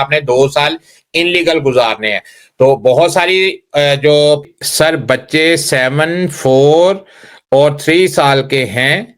आपने 2 साल इनलीगल गुजारने हैं। तो बहुत सारी जो सर बच्चे 7, 4 और 3 साल के हैं,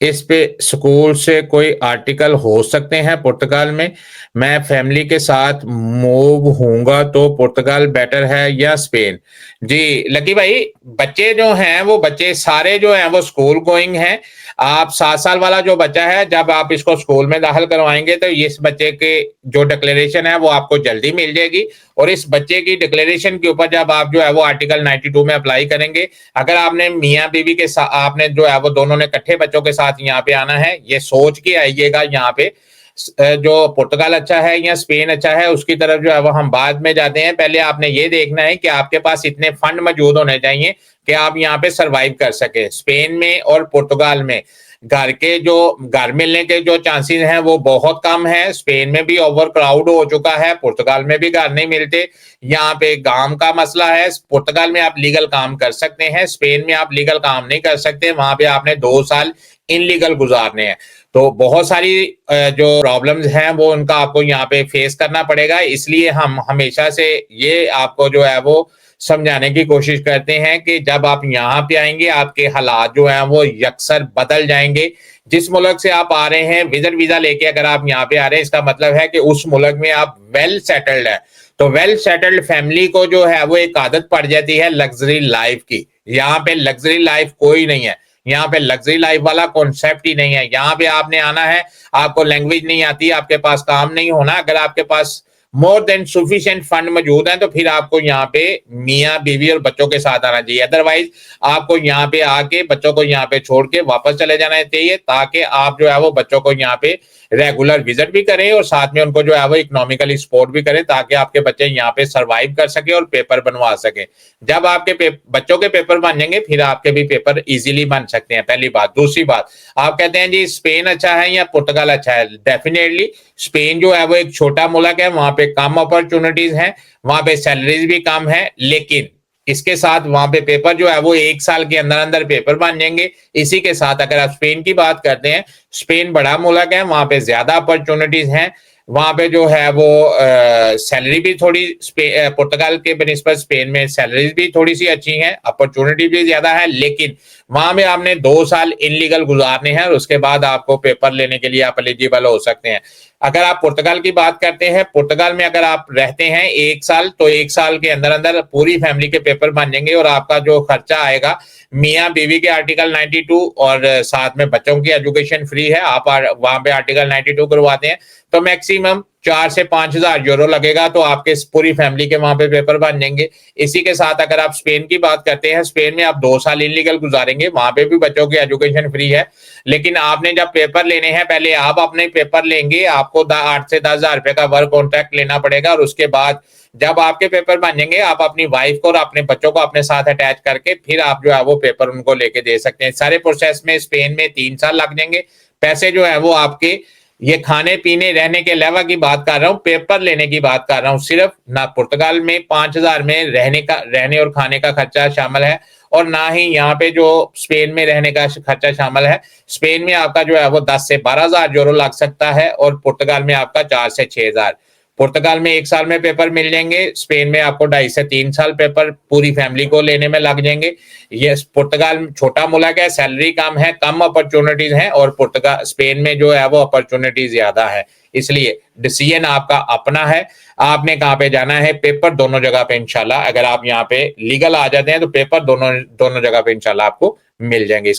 इस पे स्कूल से कोई आर्टिकल हो सकते हैं पुर्तगाल में। मैं फैमिली के साथ मूव होऊंगा तो पुर्तगाल बेटर है या स्पेन? जी लकी भाई, बच्चे जो हैं वो बच्चे सारे जो हैं वो स्कूल गोइंग हैं। आप 7 साल वाला जो बच्चा है, जब आप इसको स्कूल में दाखिल करवाएंगे तो इस बच्चे के जो डिक्लेरेशन है वो आपको जल्दी मिल जाएगी। और इस बच्चे की डिक्लेरेशन के ऊपर जब आप जो है वो आर्टिकल 92 में अप्लाई करेंगे, अगर आपने मियाँ बीवी के साथ आपने जो है वो दोनों ने इकट्ठे बच्चों के साथ यहाँ पे आना है, ये सोच के आइएगा यहाँ पे जो पुर्तगाल अच्छा है या स्पेन अच्छा है उसकी तरफ जो है वो हम बाद में जाते हैं। पहले आपने ये देखना है कि आपके पास इतने फंड मौजूद होने चाहिए कि आप यहाँ पे सरवाइव कर सके। स्पेन में और पुर्तगाल में घर मिलने के जो चांसेस हैं वो बहुत कम है। स्पेन में भी ओवर क्राउड हो चुका है, पुर्तगाल में भी घर नहीं मिलते। यहाँ पे काम का मसला है। पुर्तगाल में आप लीगल काम कर सकते हैं, स्पेन में आप लीगल काम नहीं कर सकते। वहां पे आपने 2 साल इनलीगल गुजारने हैं। तो बहुत सारी जो प्रॉब्लम्स हैं वो उनका आपको यहाँ पे फेस करना पड़ेगा। इसलिए हम हमेशा से ये आपको जो है वो समझाने की कोशिश करते हैं कि जब आप यहाँ पे आएंगे आपके हालात जो हैं वो यकसर बदल जाएंगे। जिस मुल्क से आप आ रहे हैं, विजिट वीजा लेके अगर आप यहाँ पे आ रहे हैं, इसका मतलब है कि उस मुल्क में आप वेल सेटल्ड है। तो वेल सेटल्ड फैमिली को जो है वो एक आदत पड़ जाती है लग्जरी लाइफ की। यहाँ पे लग्जरी लाइफ कोई नहीं है, यहाँ पे लग्जरी लाइफ वाला कॉन्सेप्ट ही नहीं है। यहाँ पे आपने आना है, आपको लैंग्वेज नहीं आती, आपके पास काम नहीं होना, अगर आपके पास मोर देन सफिशिएंट फंड मौजूद है तो फिर आपको यहाँ पे मियाँ बीवी और बच्चों के साथ आना चाहिए। अदरवाइज आपको यहाँ पे आके बच्चों को यहाँ पे छोड़ के वापस चले जाना चाहिए, ताकि आप जो है वो बच्चों को यहाँ पे रेगुलर विजिट भी करें और साथ में उनको जो है वो इकोनॉमिकली सपोर्ट भी करें, ताकि आपके बच्चे यहाँ पे सरवाइव कर सके और पेपर बनवा सके। जब आपके बच्चों के पेपर बन जाएंगे फिर आपके भी पेपर इजीली बन सकते हैं, पहली बात। दूसरी बात, आप कहते हैं जी स्पेन अच्छा है या पुर्तगाल अच्छा है। डेफिनेटली स्पेन जो है वो एक छोटा मुल्क है, वहां पे कम अपॉर्चुनिटीज हैं, वहां पे सैलरीज भी कम है, लेकिन इसके साथ वहां पे पेपर जो है वो 1 साल के अंदर अंदर पेपर बन जाएंगे। इसी के साथ अगर आप स्पेन की बात करते हैं, स्पेन बड़ा मुल्क है, वहां पे ज्यादा अपॉर्चुनिटीज हैं, वहां पे जो है वो सैलरी भी थोड़ी पुर्तगाल के बनिस्बत स्पेन में सैलरीज भी थोड़ी सी अच्छी हैं, अपॉर्चुनिटी भी ज्यादा है, लेकिन वहां में आपने 2 साल इनलीगल गुजारने हैं और उसके बाद आपको पेपर लेने के लिए आप एलिजिबल हो सकते हैं। अगर आप पुर्तगाल की बात करते हैं, पुर्तगाल में अगर आप रहते हैं 1 साल, तो 1 साल के अंदर अंदर पूरी फैमिली के पेपर बन जाएंगे और आपका जो खर्चा आएगा मियाँ बीवी के आर्टिकल 92 और साथ में बच्चों की एजुकेशन फ्री है, आप वहां पे आर्टिकल 92 करवाते हैं तो मैक्सिमम 4 से 5,000 यूरो लगेगा, तो आपके पूरी फैमिली के वहां पे पेपर बन जाएंगे। इसी के साथ अगर आप स्पेन की बात करते हैं, स्पेन में आप 2 साल इनलीगल गुजारेंगे, वहां पे भी बच्चों की एजुकेशन फ्री है, लेकिन आपने जब पेपर लेने हैं पहले आप अपने पेपर लेंगे, आपको 8 से 10,000 रुपए का वर्क कॉन्ट्रैक्ट लेना पड़ेगा और उसके बाद जब आपके पेपर बन जाएंगे आप अपनी वाइफ को और अपने बच्चों को अपने साथ अटैच करके फिर आप जो है वो पेपर उनको लेके दे सकते हैं। सारे प्रोसेस में स्पेन में 3 साल लग जाएंगे। पैसे जो है वो आपके ये खाने पीने रहने के अलावा की बात कर रहा हूँ, पेपर लेने की बात कर रहा हूँ सिर्फ। ना पुर्तगाल में 5,000 में रहने और खाने का खर्चा शामिल है और ना ही यहाँ पे जो स्पेन में रहने का खर्चा शामिल है। स्पेन में आपका जो है वो 10 से 12,000 यूरो लग सकता है और पुर्तगाल में आपका 4 से 6,000। पुर्तगाल में 1 साल में पेपर मिल जाएंगे, स्पेन में आपको 2.5 से 3 साल पेपर पूरी फैमिली को लेने में लग जाएंगे। ये पुर्तगाल छोटा मुल्क है, सैलरी कम है, कम अपॉर्चुनिटीज हैं और पुर्तगाल स्पेन में जो है वो अपॉर्चुनिटी ज्यादा है। इसलिए डिसीजन आपका अपना है, आपने कहाँ पे जाना है। पेपर दोनों जगह पे इंशाल्लाह अगर आप यहाँ पे लीगल आ जाते हैं तो पेपर दोनों जगह पे इंशाल्लाह आपको मिल जाएंगे।